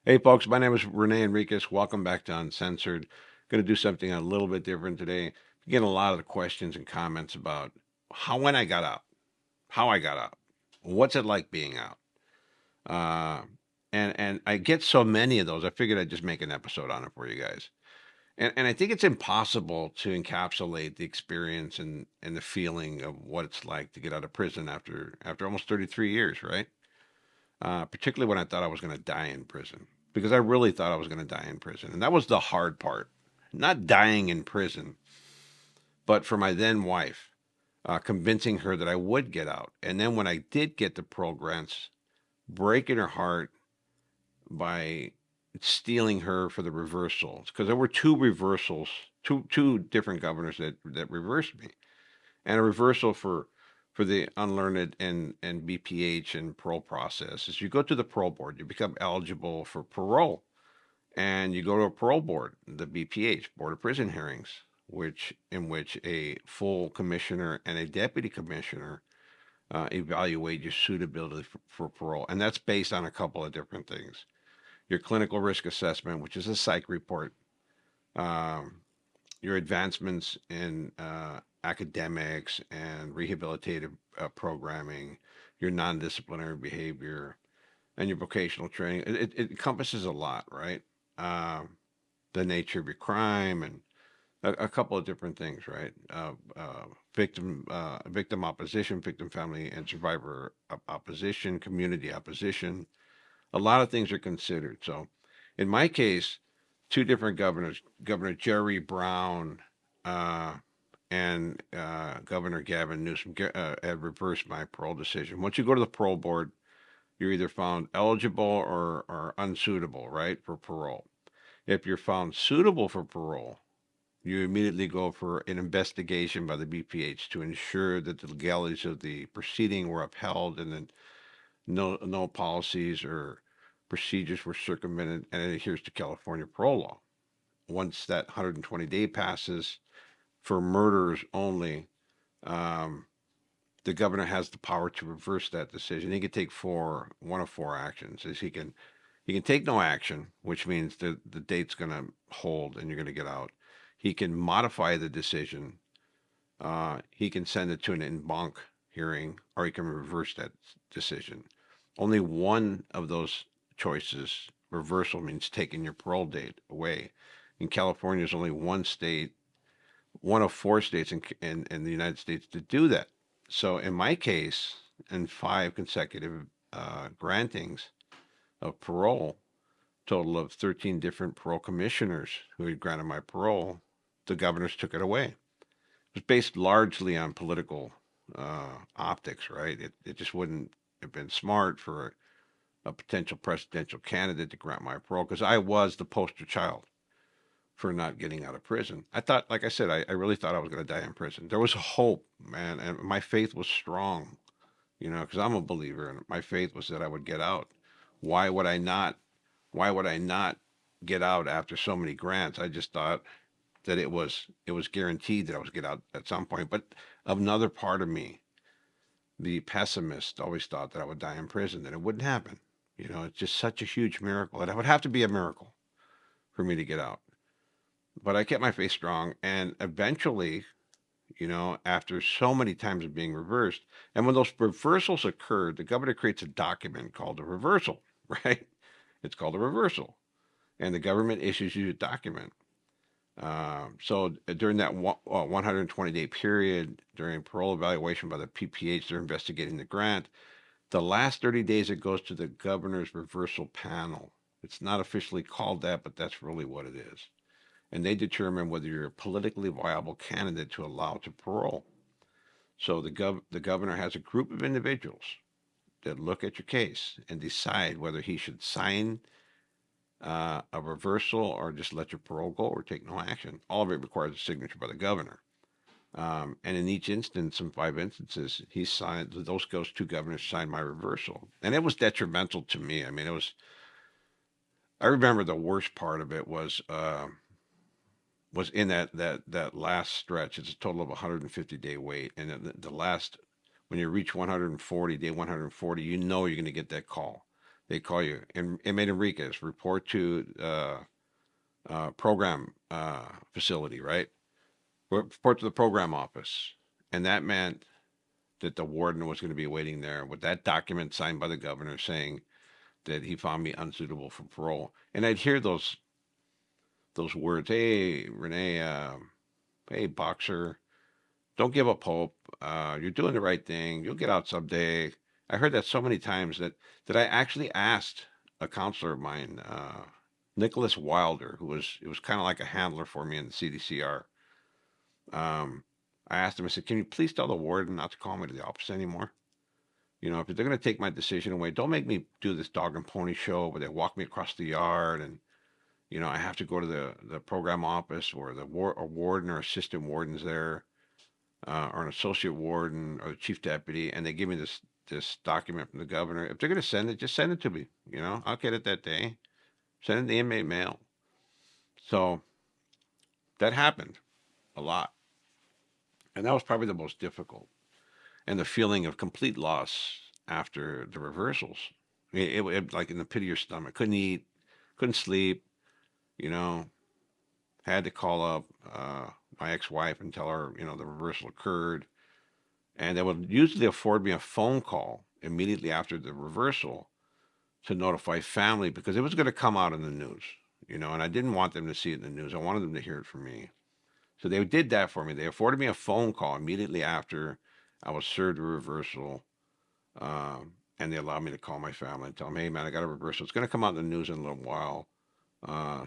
Hey folks, my name is Rene Enriquez. Welcome back to Uncensored. Going to do something a little bit different today. Getting a lot of the questions and comments about when I got out, how I got out, what's it like being out, uh, and I get so many of those. I figured I'd just make an episode on it for you guys. And I think it's impossible to encapsulate the experience and the feeling of what it's like to get out of prison after almost 33 years, right? Particularly when I thought I was going to die in prison, because I really thought I was going to die in prison. And that was the hard part. Not dying in prison, but for my then wife, convincing her that I would get out. And then when I did get the parole grants, breaking her heart by stealing her for the reversals, because there were two reversals, two different governors that reversed me, and a reversal for the unlearned and BPH and parole process is you go to the parole board, you become eligible for parole, and you go to a parole board, the BPH, Board of Prison Hearings, in which a full commissioner and a deputy commissioner evaluate your suitability for parole, and that's based on a couple of different things: your clinical risk assessment, which is a psych report, um, your advancements in academics and rehabilitative programming, your non-disciplinary behavior, and your vocational training. It encompasses a lot, right? The nature of your crime and a couple of different things, right? Victim opposition, victim family and survivor opposition, community opposition. A lot of things are considered. So, in my case, two different governors, Governor Jerry Brown uh, and Governor Gavin Newsom, had reversed my parole decision. Once you go to the parole board, you're either found eligible or unsuitable, right, for parole. If you're found suitable for parole, you immediately go for an investigation by the BPH to ensure that the legalities of the proceeding were upheld and that no policies or procedures were circumvented, and it adheres to California parole law. Once that 120-day passes for murderers only, um, the governor has the power to reverse that decision. He can take one of four actions. Is he can take no action, which means the date's going to hold and you're going to get out. He can modify the decision. He can send it to an en banc hearing, or he can reverse that decision. Only one of those choices, reversal, means taking your parole date away. In California, there's only one state, one of four states in the United States to do that. So in my case, in five consecutive grantings of parole, total of 13 different parole commissioners who had granted my parole, the governors took it away. It was based largely on political optics, right? It just wouldn't have been smart for a potential presidential candidate to grant my parole because I was the poster child for not getting out of prison. I thought, like I said, I really thought I was going to die in prison. There was hope, man, and my faith was strong, because I'm a believer, and my faith was that I would get out. Why would I not? Why would I not get out after so many grants? I just thought that it was guaranteed that I was get out at some point. But another part of me, the pessimist, always thought that I would die in prison, that it wouldn't happen. It's just such a huge miracle. It would have to be a miracle for me to get out. But I kept my faith strong, and eventually, after so many times of being reversed, and when those reversals occurred, the governor creates a document called a reversal, right? It's called a reversal, and the government issues you a document. So during that 120-day period, during parole evaluation by the PPH, they're investigating the grant. The last 30 days, it goes to the governor's reversal panel. It's not officially called that, but that's really what it is. And they determine whether you're a politically viable candidate to allow to parole. So the governor has a group of individuals that look at your case and decide whether he should sign a reversal or just let your parole go or take no action. All of it requires a signature by the governor. And in each instance, in five instances, he signed, those two governors signed my reversal. And it was detrimental to me. I mean, I remember the worst part of it was in that last stretch. It's a total of 150-day wait. And the last, when you reach 140, day 140, you're going to get that call. They call you, and inmate Enriquez, report to program facility, right? Report to the program office. And that meant that the warden was going to be waiting there with that document signed by the governor saying that he found me unsuitable for parole. And I'd hear those words, "Hey, Rene, hey, boxer, don't give up hope. You're doing the right thing. You'll get out someday." I heard that so many times that I actually asked a counselor of mine, Nicholas Wilder, who was it was kind of like a handler for me in the CDCR. Um, I asked him, I said, "Can you please tell the warden not to call me to the office anymore? You know, if they're going to take my decision away, don't make me do this dog and pony show where they walk me across the yard and I have to go to the program office or a warden or assistant warden's there, or an associate warden or the chief deputy, and they give me this document from the governor. If they're going to send it, just send it to me. I'll get it that day. Send it in the inmate mail." So that happened a lot, and that was probably the most difficult. And the feeling of complete loss after the reversals, it like in the pit of your stomach. Couldn't eat, couldn't sleep. You know, had to call up my ex-wife and tell her the reversal occurred, and they would usually afford me a phone call immediately after the reversal to notify family because it was going to come out in the news, and I didn't want them to see it in the news. I wanted them to hear it from me. So they did that for me. They afforded me a phone call immediately after I was served a reversal, and they allowed me to call my family and tell them, "Hey, man, I got a reversal. It's going to come out in the news in a little while.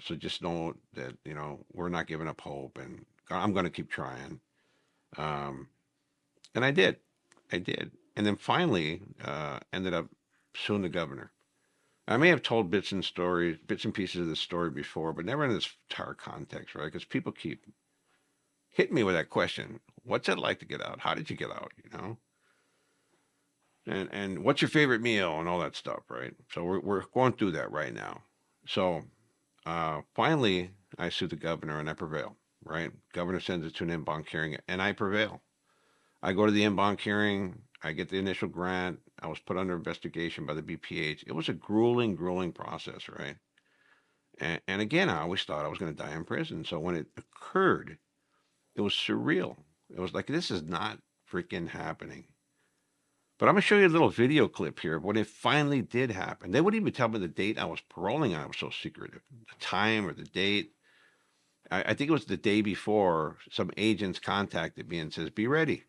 So just know that, we're not giving up hope, and I'm going to keep trying." Um, and I did. I did. And then finally, ended up suing the governor. I may have told bits and pieces of this story before, but never in this entire context, right? Because people keep hitting me with that question. What's it like to get out? How did you get out? And what's your favorite meal and all that stuff, right? So we're going through that right now. So finally, I sue the governor and I prevail, right? Governor sends it to an en banc hearing and I prevail. I go to the en banc hearing. I get the initial grant. I was put under investigation by the BPH. It was a grueling, grueling process, right? And again, I always thought I was going to die in prison. So when it occurred, it was surreal. It was like, this is not freaking happening. But I'm going to show you a little video clip here of when it finally did happen. They wouldn't even tell me the date I was paroling on. It was so secretive. The time or the date. I think it was the day before some agents contacted me and says, "Be ready.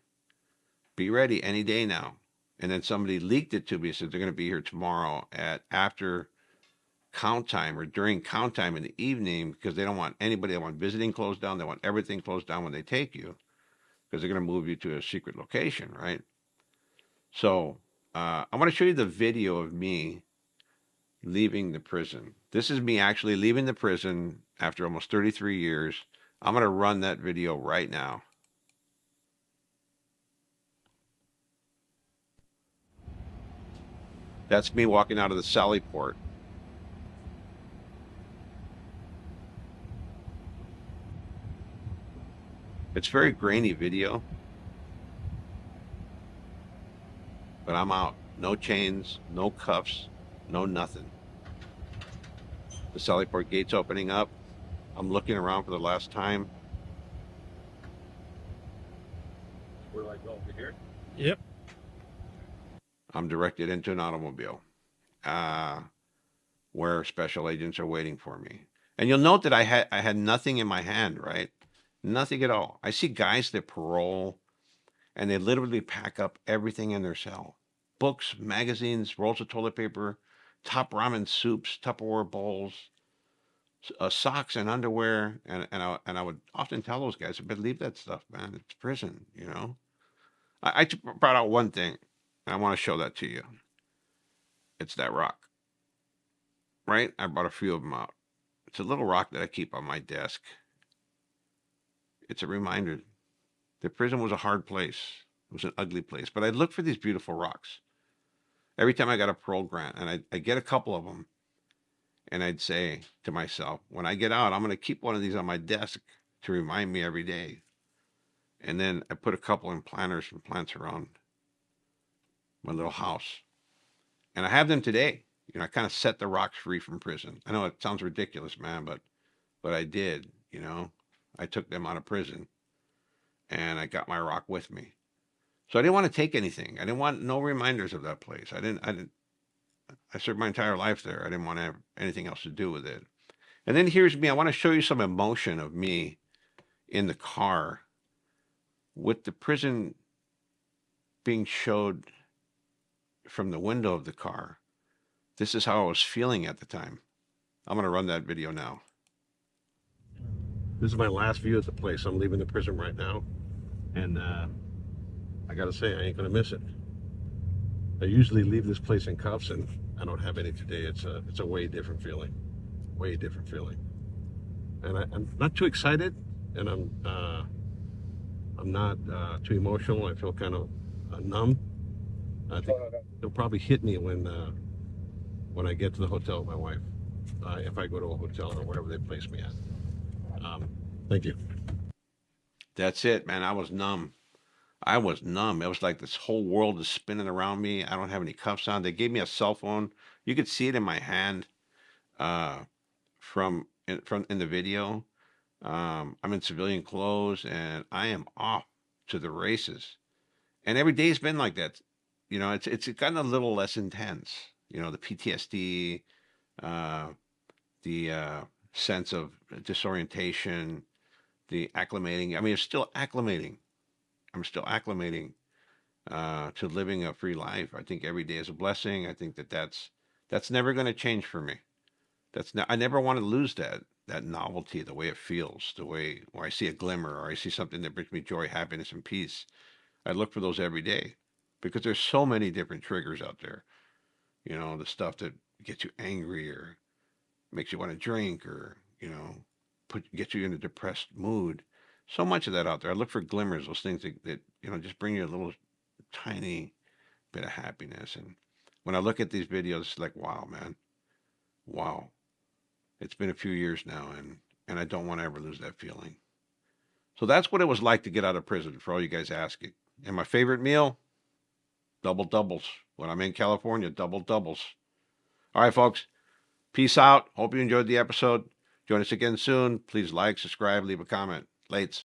Be ready any day now." And then somebody leaked it to me and said they're going to be here tomorrow at after count time or during count time in the evening because they don't want anybody. They want visiting closed down. They want everything closed down when they take you because they're going to move you to a secret location, right? So I want to show you the video of me leaving the prison. This is me actually leaving the prison after almost 33 years. I'm going to run that video right now. That's me walking out of the Sally Port. It's very grainy video, but I'm out. No chains, no cuffs, no nothing. The Sally Port gate's opening up. I'm looking around for the last time. Where do I go? Over here? Yep. I'm directed into an automobile where special agents are waiting for me. And you'll note that I had nothing in my hand, right? Nothing at all. I see guys that parole and they literally pack up everything in their cell. Books, magazines, rolls of toilet paper, top ramen soups, Tupperware bowls, socks and underwear. And I would often tell those guys, "But leave that stuff, man. It's prison. I brought out one thing. And I want to show that to you. It's that rock, right? I brought a few of them out. It's a little rock that I keep on my desk. It's a reminder. The prison was a hard place. It was an ugly place. But I'd look for these beautiful rocks. Every time I got a parole grant, and I'd get a couple of them, and I'd say to myself, when I get out, I'm going to keep one of these on my desk to remind me every day. And then I put a couple in planters and plants around my little house. And I have them today. You know, I kind of set the rocks free from prison. I know it sounds ridiculous, man, but I did. You know, I took them out of prison, and I got my rock with me. So I didn't want to take anything. I didn't want no reminders of that place. I served my entire life there. I didn't want to have anything else to do with it. And then here's me. I want to show you some emotion of me in the car with the prison being showed from the window of the car. This is how I was feeling at the time. I'm going to run that video now. This is my last view of the place. I'm leaving the prison right now. And I got to say, I ain't going to miss it. I usually leave this place in cuffs, and I don't have any today. It's a way different feeling. Way different feeling. And I'm not too excited, and I'm not too emotional. I feel kind of numb. I think it'll probably hit me when I get to the hotel with my wife, if I go to a hotel or wherever they place me at. Thank you. That's it, man. I was numb. I was numb. It was like this whole world is spinning around me. I don't have any cuffs on. They gave me a cell phone. You could see it in my hand from in the video. I'm in civilian clothes, and I am off to the races. And every day's been like that. You know, it's gotten a little less intense. You know, the PTSD, the sense of disorientation, the acclimating. I mean, it's still acclimating. I'm still acclimating to living a free life. I think every day is a blessing. I think that's never going to change for me. I never want to lose that novelty, the way it feels, the way where I see a glimmer or I see something that brings me joy, happiness, and peace. I look for those every day because there's so many different triggers out there. You know, the stuff that gets you angry or makes you want to drink or, you know, gets you in a depressed mood. So much of that out there. I look for glimmers, those things that you know, just bring you a little tiny bit of happiness. And when I look at these videos, it's like, wow, man, wow. It's been a few years now, and I don't want to ever lose that feeling. So that's what it was like to get out of prison, for all you guys asking. And my favorite meal, double doubles. When I'm in California, double doubles. All right, folks. Peace out. Hope you enjoyed the episode. Join us again soon. Please like, subscribe, leave a comment. Lates.